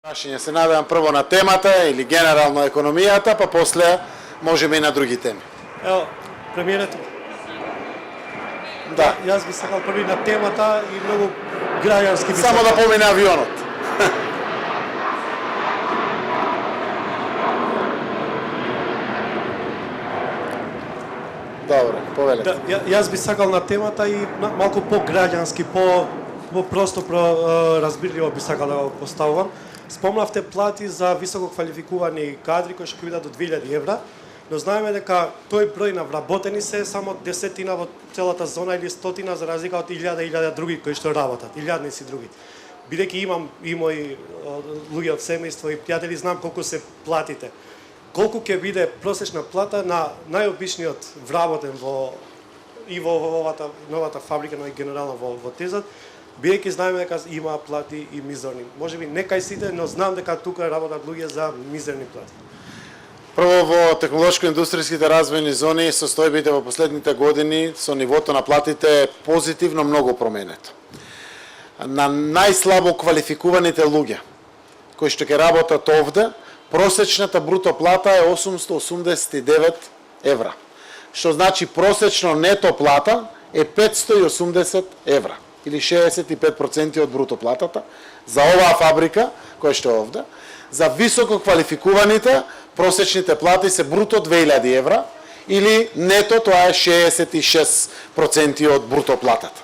Прашање се надевам прво на темата или генерално економијата, па после можеме и на други теми. Ево, премиерето. Да. Јас би сакал први на темата и многу граѓански би Само да помине авионот. Добре, повелете. Да, јас би сакал на темата и малку по-граѓански, по-просто разбирливо би сакал да го поставувам. Спомнавте плати за високо квалификувани кадри кои ќе бидат до 2000 евра, но знаеме дека тој број на вработени се само десетина во целата зона или стотина за разлика од 1000 други кои што работат, илјадници други. Бидејќи имам и мои луѓе од семејство и пријатели, знам колку се платите. Колку ќе биде просечна плата на најобичниот вработен во овата новата фабрика, но и генерално во Тезат, бидејќи знаеме дека има плати и мизерни. Можеби не кај сите, но знам дека тука работат луѓе за мизерни плати. Прво во технолошко-индустријските развојни зони состојбите во последните години со нивото на платите е позитивно многу променето. На најслабо квалификуваните луѓе кои што ќе работат овде, просечната бруто плата е 889 евра, што значи просечно нето плата е 580 евра, или 65% од бруто платата за оваа фабрика која што е овде. За високо квалификуваните просечните плати се бруто 2000 евра, или нето тоа е 66% од бруто платата.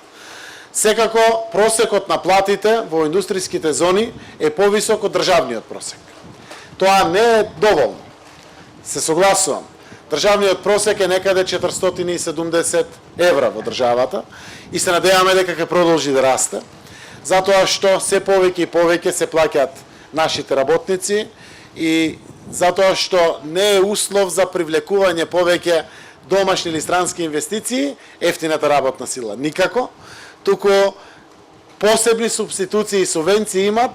Секако, просекот на платите во индустријските зони е повисок од државниот просек. Тоа не е доволно. Се согласувам. Државниот просек е некаде 470 евра во државата и се надеваме дека ќе продолжи да расте, затоа што се повеќе и повеќе се плаќаат нашите работници и затоа што не е услов за привлекување повеќе домашни или странски инвестиции ефтината работна сила. Никако. Туку посебни субституции и субвенции имат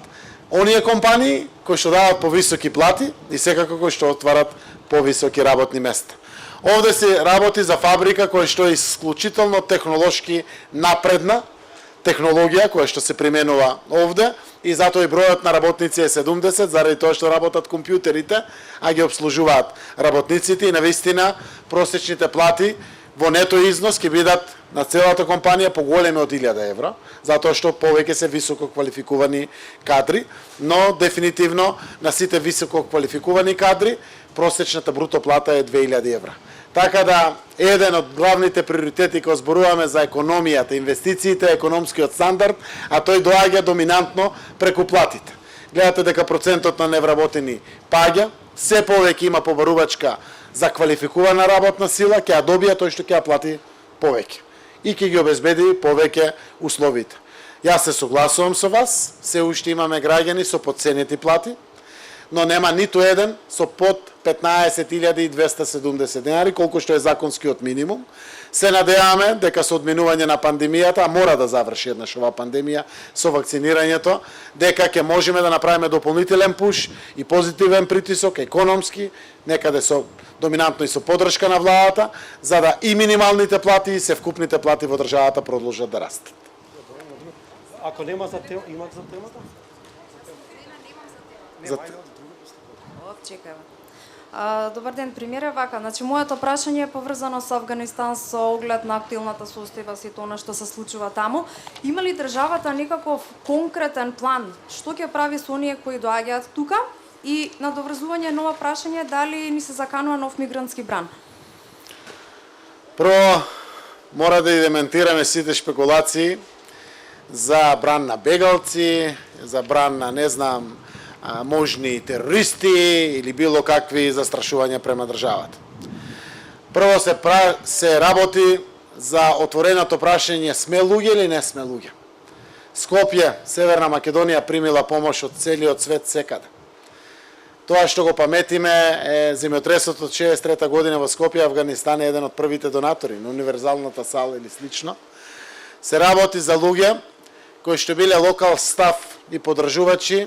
оние компании кои што дават повисоки плати и секако кои што отварат повисоки работни места. Овде се работи за фабрика која што е исклучително технолошки напредна технологија која што се применува овде и затоа и бројот на работници е 70 заради тоа што работат компјутерите, а ги обслужуваат работниците и навистина просечните плати во нето износ ќе бидат на целата компанија поголеми од 1000 евра, затоа што повеќе се високо квалификувани кадри, но дефинитивно на сите високо квалификувани кадри просечната бруто плата е 2000 евра. Така да, еден од главните приоритети кога зборуваме за економијата, инвестициите, економскиот стандард, а тој доаѓа доминантно преку платите. Гледате дека процентот на невработени паѓа, се повеќе има побарувачка за квалификувана работна сила, ќе ја добија тој што ќе ја плати повеќе и ќе ги обезбеди повеќе условите. Јас се согласувам со вас, се уште имаме граѓани со потценети плати, но нема ниту еден со под 15.270 денари, колку што е законскиот минимум. Се надеваме дека со одминување на пандемијата, а мора да заврши еднаш оваа пандемија со вакцинирањето, дека ќе можеме да направиме дополнителен пуш и позитивен притисок економски, некаде со доминантно и со поддршка на владата, за да и минималните плати и севкупните плати во државата продолжат да растат. Ако нема за тема, имат за темата? Чекај. Добар ден, премиере, вака. Значи, моето прашање е поврзано со Авганистан со оглед на актуелната состојба и тоа што се случува таму. Има ли државата некаков конкретен план што ќе прави со оние кои доаѓаат тука? И на доврзување ново прашање, дали ни се заканува нов мигрантски бран? Прво, мора да и дементираме сите шпекулации за бран на бегалци, за бран на, не знам, можни терористи или било какви застрашувања према државата. Прво се работи за отвореното прашање сме луѓе или не сме луѓе. Скопје, Северна Македонија примила помош од целиот свет секаде. Тоа што го паметиме е земјотресот од 63 година во Скопје, Авганистан е еден од првите донатори на универзалната сала или слично. Се работи за луѓе кои што биле локал став и поддржувачи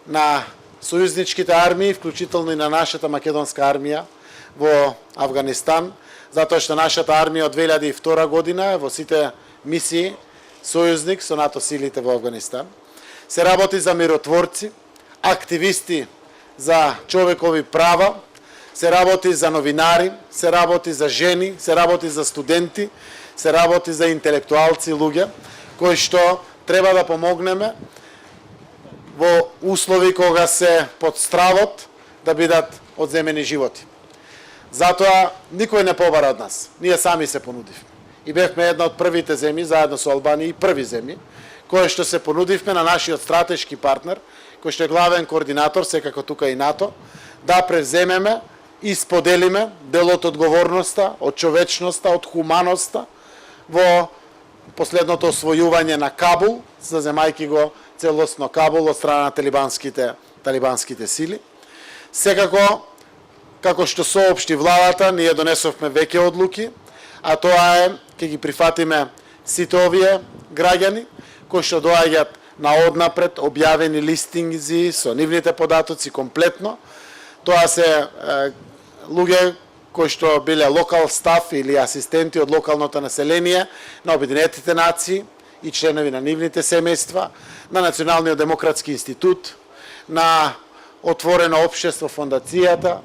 на сојузничките армии, вклучително и на нашата македонска армија во Авганистан, затоа што нашата армија од 2002 година во сите мисии сојузник со НАТО силите во Авганистан. Се работи за миротворци, активисти за човекови права, се работи за новинари, се работи за жени, се работи за студенти, се работи за интелектуалци луѓе, кои што треба да помогнеме во услови кога се под стравот да бидат одземени животи. Затоа никој не побара од нас. Ние сами се понудивме. И бевме една од првите земји, заедно со Албанија и први земји, кои што се понудивме на нашиот стратешки партнер, кој што е главен координатор, секако тука и НАТО, да превземеме и споделиме дел од одговорноста, од човечноста, од хуманоста во последното освојување на Кабул, заземајки го целосно Кабул од страна на талибанските сили. Секако, како што соопшти владата, ние донесовме веќе одлуки, а тоа е, ќе ги прифатиме сите овие граѓани, кои што доаѓаат на однапред објавени листинзи со нивните податоци комплетно. Тоа се луѓе кои што биле локал стаф или асистенти од локалното население на Обединетите нации и членови на нивните семејства, на Националниот демократски институт, на Отворено општество фондацијата,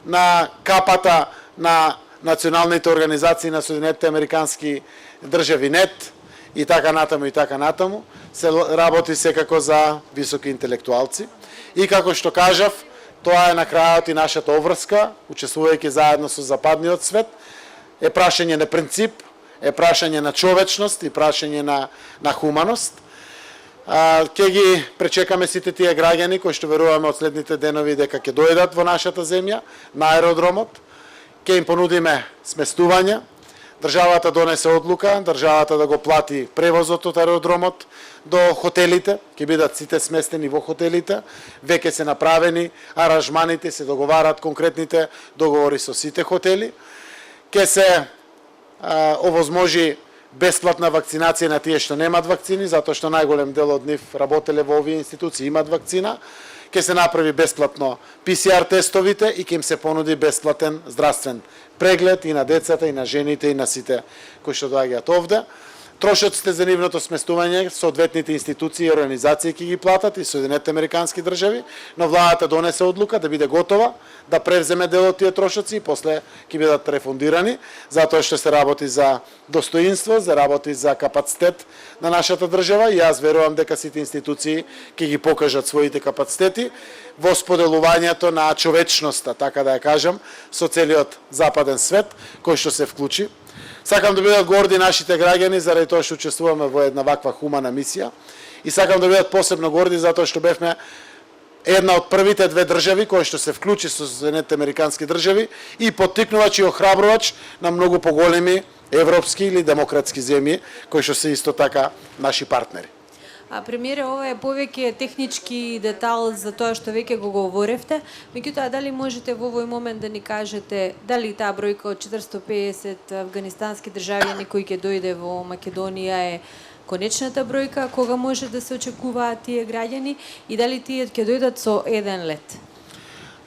на капата на националните организации на Соединетите Американски држави НЕТ и така натаму, се работи секако за високи интелектуалци. И како што кажав, тоа е на крајот и нашата обврска, учествувајќи заедно со западниот свет, е прашање на принцип, е прашање на човечност и прашање на хуманост. Ќе ги пречекаме сите тие граѓани кои што веруваме од следните денови дека ќе дојдат во нашата земја, на аеродромот, ќе им понудиме сместување. Државата донесе одлука, државата да го плати превозот од аеродромот до хотелите, ќе бидат сите сместени во хотелите, веќе се направени аранжманите, се договарат конкретните договори со сите хотели. Ќе се овозможи бесплатна вакцинација на тие што немат вакцини, затоа што најголем дел од нив работеле во овие институции, имат вакцина. Ќе се направи бесплатно ПСР тестовите и ќе им се понуди бесплатен здравствен преглед и на децата, и на жените, и на сите кои што доаѓаат овде. Трошоците за нивното сместување, соодветните институции и организации ќе ги платат и Соединетите Американски држави, но владата донесе одлука да биде готова да превземе дел од тие трошоци и после ќе бидат рефундирани, затоа што се работи за достоинство, за работи за капацитет на нашата држава и јас верувам дека сите институции ќе ги покажат своите капацитети во споделувањето на човечноста, така да ја кажам, со целиот западен свет кој што се вклучи. Сакам да бидат горди нашите граѓани заради тоа што учествуваме во една ваква хумана мисија и сакам да бидат посебно горди затоа што бевме една од првите две држави кои што се вклучи со Соединетите Американски држави и поттикнувач и охрабрувач на многу поголеми европски или демократски земји кои што се исто така наши партнери. Премиере, ова е повеќе технички детал за тоа што веќе го говоревте. Меѓутоа, дали можете во овој момент да ни кажете дали таа бројка од 450 афганистански државјани кои ќе дојде во Македонија е конечната бројка, кога може да се очекуваат тие граѓани и дали тие ќе дојдат со еден лет?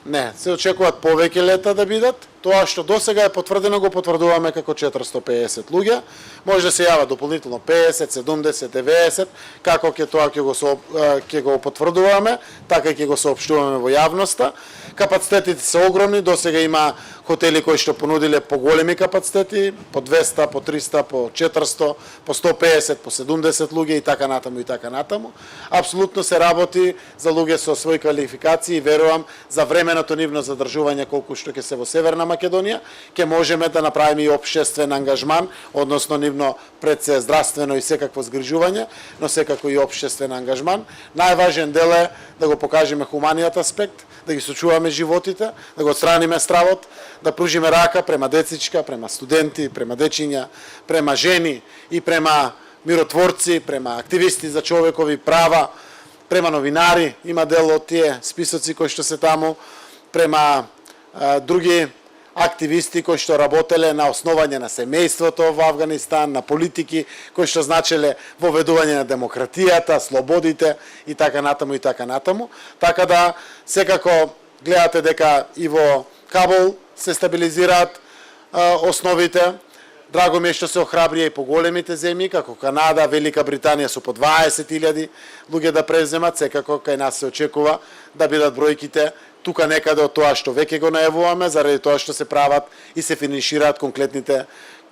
Не, се очекуваат повеќе лета да бидат. Тоа што досега е потврдено го потврдуваме како 450 луѓе. Може да се јават дополнително 50, 70, 90, како ќе го потврдуваме, така ќе го соопштуваме во јавноста. Капацитетите се огромни, досега има хотели кои што понудиле поголеми капацитети, по 200, по 300, по 400, по 150, по 70 луѓе и така натаму и така натаму. Апсолутно се работи за луѓе со своји квалификации и верувам за временото нивно задржување колку што ќе се во Северна Македонија, ќе можеме да направиме и општествен ангажман, односно нивно пред се здравствено и секакво згрижување, но секако и општествен ангажман. Најважен дел е да го покажеме хуманиот аспект, да ги сочуваме животите, да го отстраниме стравот, да пружиме рака према децичка, према студенти, према дечиња, према жени и према миротворци, према активисти за човекови права, према новинари, има дел од тие списоци кои што се таму, према други активисти кои што работеле на основање на семејството во Авганистан, на политики кои што значеле воведување на демократијата, слободите и така натаму и така натаму. Така да секако гледате дека и во Кабул се стабилизираат основите, Драго ми е што се охрабрија и поголемите земји, како Канада, Велика Британија со по 20.000 луѓе да преземат, секако кај нас се очекува да бидат бројките тука некаде од тоа што веќе го најавуваме, заради тоа што се прават и се финишираат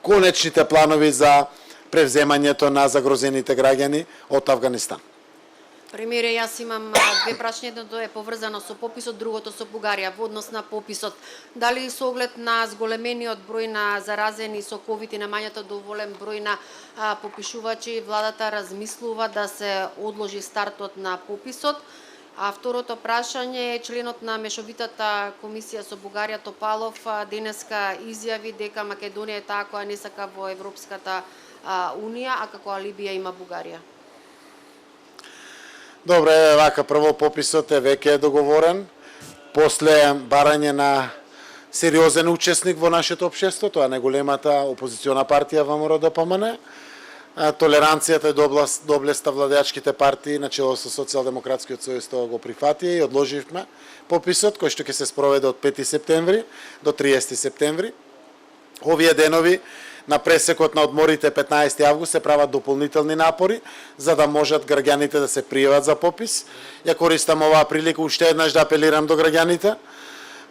конечните планови за превземањето на загрозените граѓани од Авганистан. Премиере, јас имам две прашања, едното е поврзано со пописот, другото со Бугарија. Во однос на пописот, дали со оглед на зголемениот број на заразени со ковид и намањето доволен број на попишувачи, владата размислува да се одложи стартот на пописот? А второто прашање е членот на мешовитата комисија со Бугарија Топалов денеска изјави дека Македонија е таа која не сака во Европската Унија, а како алибија има Бугарија. Добре, вака прво пописот е веќе договорен, после барање на сериозен учесник во нашето општество, тоа е најголемата опозициона партија ВМРО ДПМН. Толеранцијата и доблеста владеачките партии на чело со Социјалдемократскиот сојуз тоа го прифатија и одложивме пописот кој што ќе се спроведе од 5 септември до 30 септември. Овие денови на пресекот на одморите 15 август се прават дополнителни напори за да можат граѓаните да се пријават за попис. Ја користам оваа прилика уште еднаш да апелирам до граѓаните.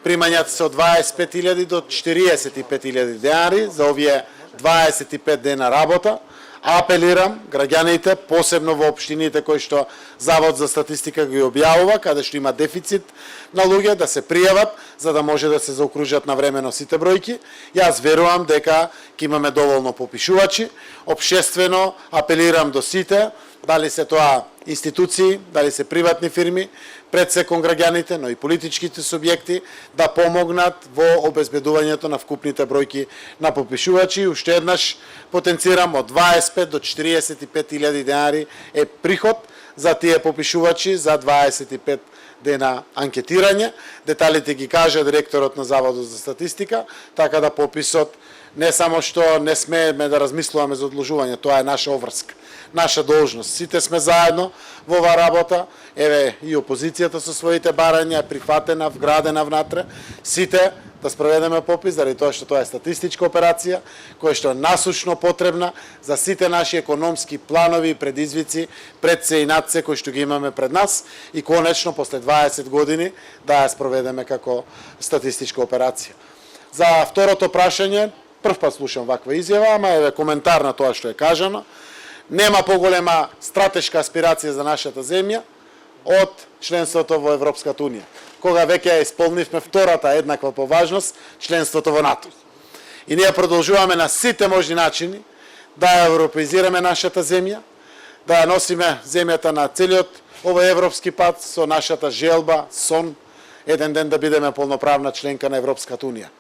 Примањата се од 25.000 до 45.000 денари за овие 25 дена работа. Апелирам граѓаните, посебно во општините кои што Завод за статистика ги објавува, каде што има дефицит на луѓе, да се пријават, за да може да се заокружат навремено сите бројки. Јас верувам дека ќе имаме доволно попишувачи. Општествено апелирам до сите, дали се тоа институции, дали се приватни фирми, пред се кон граѓаните, но и политичките субјекти да помогнат во обезбедувањето на вкупните бројки на попишувачи. Уште еднаш потенцирам од 25 до 45.000 денари е приход за тие попишувачи за 25 дена анкетирање. Деталите ги кажа директорот на Заводот за статистика, така да пописот не само што не смееме да размислуваме за одложување, тоа е наша обврска, наша должност. Сите сме заедно во оваа работа, еве и опозицијата со своите барања е прифатена, вградена внатре, сите да спроведеме попис, заради тоа што тоа е статистичка операција, која што е насушно потребна за сите наши економски планови и предизвици пред се и над се кои што ги имаме пред нас и конечно после 20 години да ја спроведеме како статистичка операција. За второто прашање, прв пат слушам ваква изјава, ама еве коментар на тоа што е кажано. Нема поголема стратешка аспирација за нашата земја од членството во Европската Унија, кога веќе ја исполнивме втората еднаква по важност, членството во НАТО. И ние продолжуваме на сите можни начини да ја европеизираме нашата земја, да ја носиме земјата на целиот овој европски пат со нашата желба, сон, еден ден да бидеме полноправна членка на Европската Унија.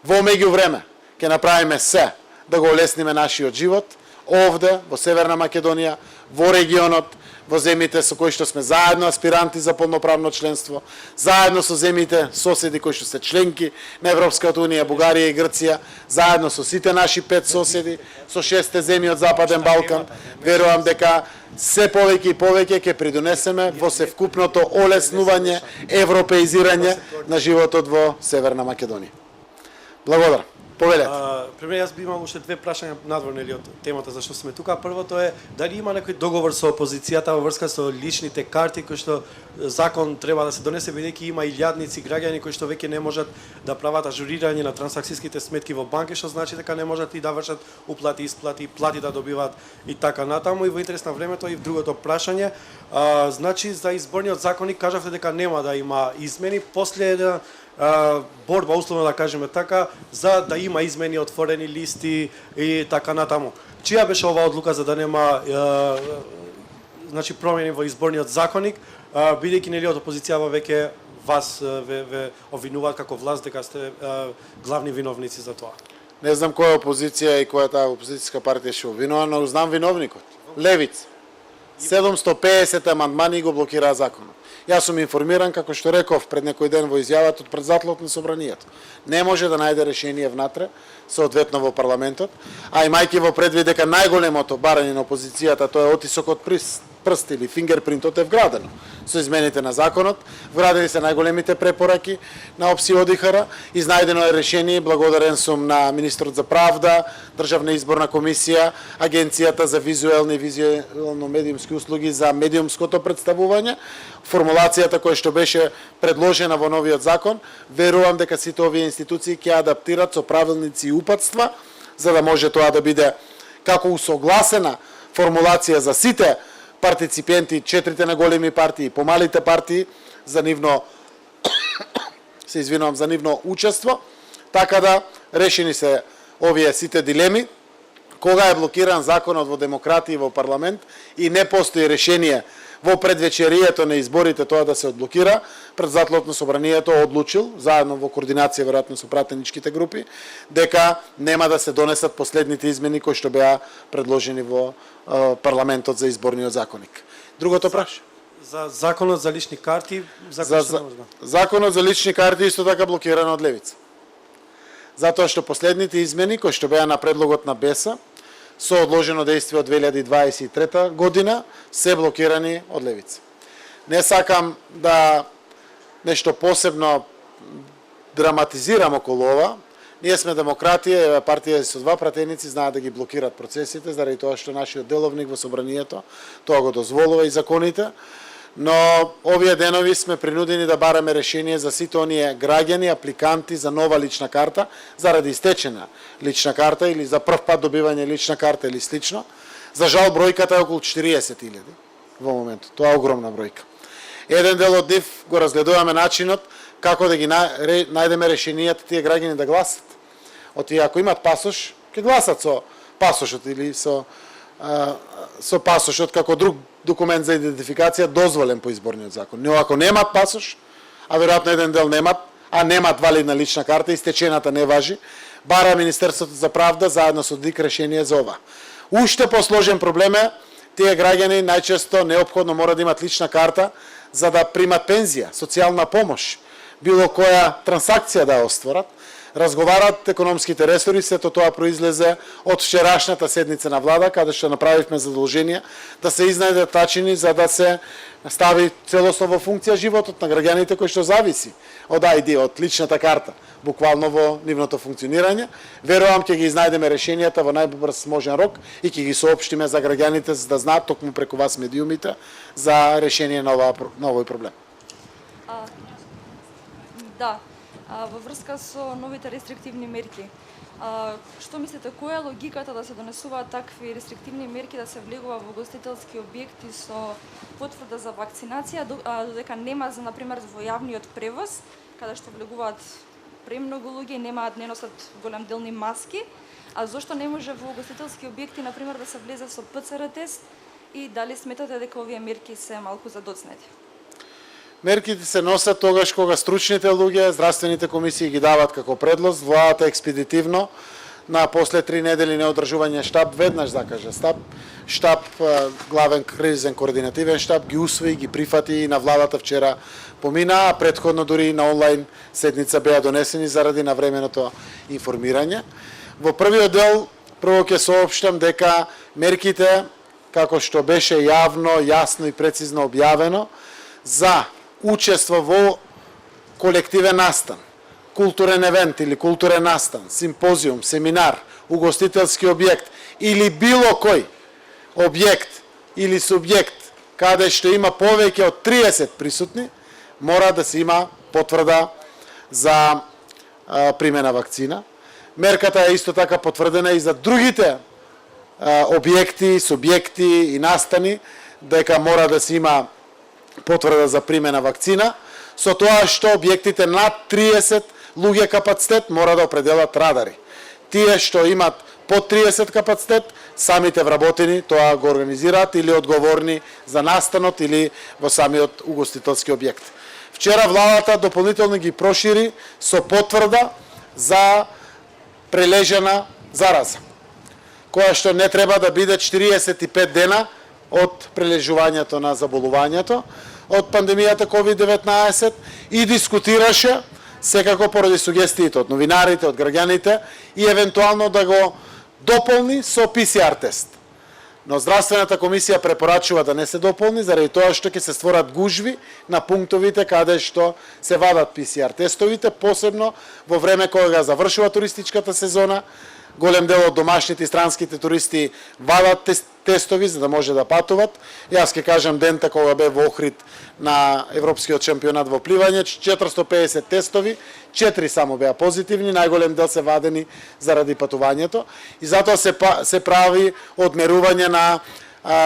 Во меѓувреме ќе направиме се да го олесниме нашиот живот овде во Северна Македонија, во регионот, во земјите со кои што сме заедно аспиранти за полноправно членство, заедно со земјите соседи кои што се членки на Европската Унија, Бугарија и Грција, заедно со сите наши 5 соседи, со 6 земји од Западен Балкан, верувам дека се повеќе и повеќе ќе придонесеме во севкупното олеснување, европеизирање на животот во Северна Македонија. Благодарам. Повелете. Премиер, јас би имал уште две прашања надворно или од темата зашто сме тука. Првото е дали има некој договор со опозицијата во врска со личните карти кои што закон треба да се донесе, бидејќи има илјадници граѓани кои што веќе не можат да прават ажурирање на трансакцијските сметки во банки, што значи дека не можат и да вршат уплати, исплати, плати да добиваат и така натаму. И во интерес на времето и другото прашање, значи за изборниот законник кажавте дека нема да има измени после борба, условно да кажеме така, за да има измени, отворени листи и така натаму. Чија беше оваа одлука за да нема значи промени во изборниот законник, бидејќи нели од опозицијава веќе вас ве обвинуваат како власт дека сте главни виновници за тоа? Не знам која опозиција и која таа опозицијска партија што обвинува, но знам виновникот. Левица. 750 амандмани го блокираа законот. Јас сум информиран, како што реков пред некој ден во изјавата од председателот на собранието. Не може да најде решение внатре, соодветно во парламентот, а имајќи во предвид дека најголемото барање на опозицијата тоа е отисокот прст или фингерпринтот е вградено со измените на законот, вградени се најголемите препораки на ОПСИ ОДИХР, изнајдено е решение, благодарен сум на министрот за правда, Државна изборна комисија, Агенцијата за визуелни и визуелно-медиумски услуги за медиумското представување, формулацијата која што беше предложена во новиот закон, верувам дека сите овие институции ќе адаптират со правилници и упатства, за да може тоа да биде како усогласена формулација за сите партиципенти, четирите на големи партии и помалите партии за нивно за нивно учество, така да решени се овие сите дилеми. Кога е блокиран законот во демократија и во парламент и не постои решение во предвечерието на изборите тоа да се одблокира, председателот на собранието одлучил, заедно во координација веројатно со пратеничките групи, дека нема да се донесат последните измени кои што беа предложени во парламентот за изборниот законник. Другото праш? За законот за лични карти, Законот за лични карти исто така блокиран од левица. Затоа што последните измени кои што беа на предлогот на БЕСА со одложено дејство од 2023 година се блокирани од левица. Не сакам да нешто посебно драматизирам околу ова. Ние сме демократија, партија со два пратеници знаат да ги блокират процесите, заради тоа што нашиот деловник во собранието тоа го дозволува и законите. Но овие денови сме принудени да бараме решение за сите оние граѓани, апликанти за нова лична карта, заради истечена лична карта или за прв пат добивање лична карта или слично. За жал бројката е околу 40.000 во моментот. Тоа е огромна бројка. Еден дел од нив го разгледуваме начинот како да ги најдеме решенијата тие граѓани да гласат. Од тие ако имат пасош, ќе гласат со пасошот или со пасошот како друг документ за идентификација дозволен по изборниот закон. Но ако немат пасош, а веројатно еден дел немат, а немат валидна лична карта, истечената не важи, бара Министерството за правда заедно со ДИК решение за ова. Уште посложен проблем е, тие граѓани најчесто неопходно мора да имат лична карта за да примат пензија, социјална помош, било која трансакција да ја остварат, разговарат економските ресори, сето тоа произлезе од вчерашната седница на влада, каде што направивме задолжение да се изнајдат начини за да се стави целосно во функција животот на граѓаните кои што зависи од ID, од личната карта, буквално во нивното функционирање. Верувам ќе ги изнајдеме решенијата во најбрз можен рок и ќе ги соопштиме за граѓаните за да знаат токму преку вас медиумите за решение на овој проблем. Да, во врска со новите рестриктивни мерки. Што мислите, која е логиката да се донесуваат такви рестриктивни мерки, да се влегува во гостителски објекти со потврда за вакцинација, додека нема за, например, во јавниот превоз, каде што влегуваат премногу луѓе, немаат, не носат голем делни маски, а зошто не може во гостителски објекти, например, да се влезе со ПЦР тест и дали сметате дека овие мерки се малку задоцнети? Мерките се носат тогаш кога стручните луѓе, здравствените комисии ги дават како предлог, владата експедитивно на после 3 недели неодржување штаб веднаш закаже штаб главен кризен координативен штаб ги усвои, ги прифати и на владата вчера помина, а претходно дури на онлайн седница беа донесени заради навременото информирање. Во првиот дел прво ќе соопштам дека мерките како што беше јавно, јасно и прецизно објавено за учество во колективен настан, културен евент или културен настан, симпозиум, семинар, угостителски објект или било кој објект или субјект каде што има повеќе од 30 присутни, мора да се има потврда за примена вакцина. Мерката е исто така потврдена и за другите објекти, субјекти и настани, дека мора да се има потврда за примена вакцина, со тоа што објектите над 30 луѓе капацитет мора да определат радари. Тие што имат под 30 капацитет, самите вработени тоа го организираат или одговорни за настанот или во самиот угостителски објект. Вчера владата дополнително ги прошири со потврда за прележана зараза, која што не треба да биде 45 дена од прележувањето на заболувањето, од пандемијата COVID-19 и дискутираше секако поради сугестиите од новинарите, од граѓаните и евентуално да го дополни со PCR тест. Но Здравствената комисија препорачува да не се дополни заради тоа што ќе се створат гужви на пунктовите каде што се вадат PCR тестовите, посебно во време кога завршува туристичката сезона. Голем дел од домашните и странските туристи вадат тестови за да може да патуват. Јас ќе кажам дента кога бе во Охрид на Европскиот шампионат во пливање, 450 тестови, 4 само беа позитивни, најголем дел се вадени заради патувањето и затоа се прави одмерување на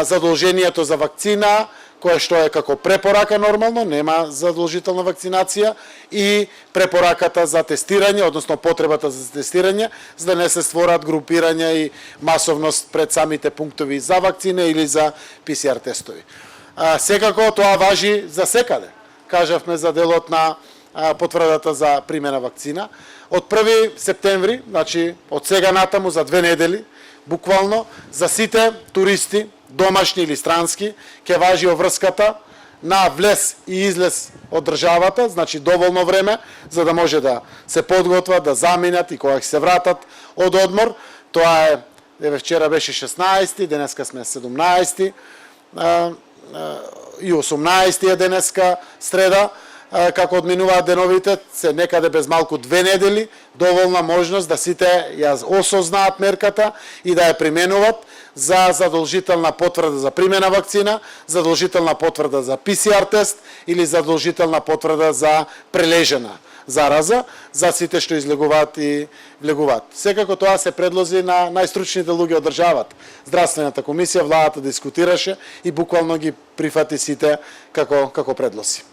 задолжението за вакцина, кое што е како препорака нормално, нема задолжителна вакцинација, и препораката за тестирање, односно потребата за тестирање, за да не се створат групирања и масовност пред самите пунктови за вакцина или за PCR тестови. Секако тоа важи за секаде. Кажавме за делот на потврдата за примена вакцина. Од 1 септември, значи од сега натаму за 2 недели, буквално за сите туристи, домашни или странски, ќе важи оврската на влез и излез од државата, значи доволно време, за да може да се подготват, да заминат и кога ќе се вратат од одмор. Тоа е, вчера беше 16, денеска сме 17 и 18 е денеска, среда, како одминуваат деновите, се некаде без малку 2 недели, доволна можност да сите ја осознаат мерката и да ја применуват за задолжителна потврда за примена вакцина, задолжителна потврда за PCR тест или задолжителна потврда за прележена зараза за сите што излегуваат и влегуваат. Секако тоа се предлози на најстручните луѓе од државата. Здравствената комисија, владата дискутираше и буквално ги прифати сите како предлози.